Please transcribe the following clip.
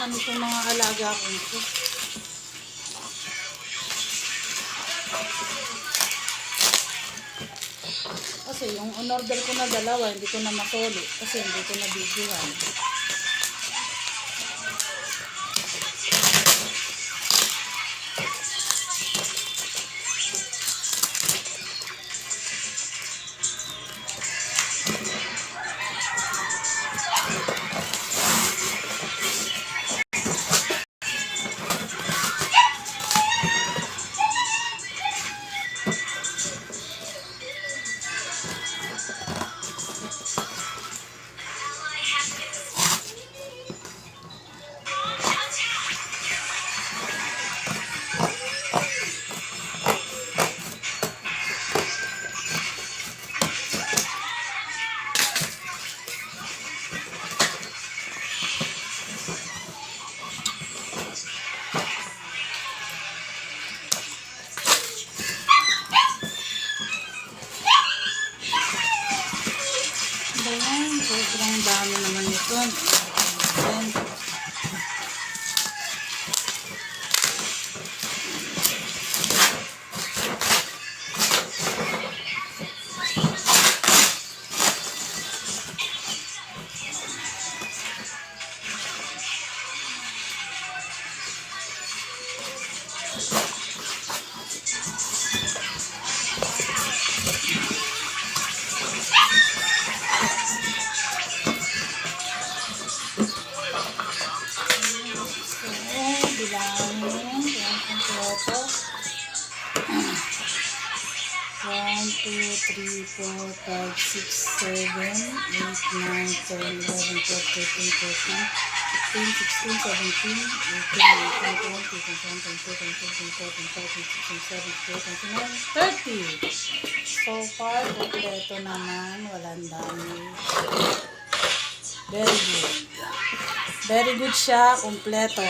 naman itong mga alaga ko ito. Kasi yung on-order ko na dalawa, hindi ko na masoli. Kasi hindi ko na videohan. Ayan, sobrang dami naman ito. Ayan. Bilangin. Yan kompleto. 1, 2, 3, 4, 5, 6, 7, 8, 9, 10, 11, 12, 13, 14, 15, 16, 17, 18, 19, 20, 21, 22, 23, 24, 25, 26, 27, 28, 29, 30. So far, kompleto naman. Walang damage. Very good. Very good siya. Kompleto.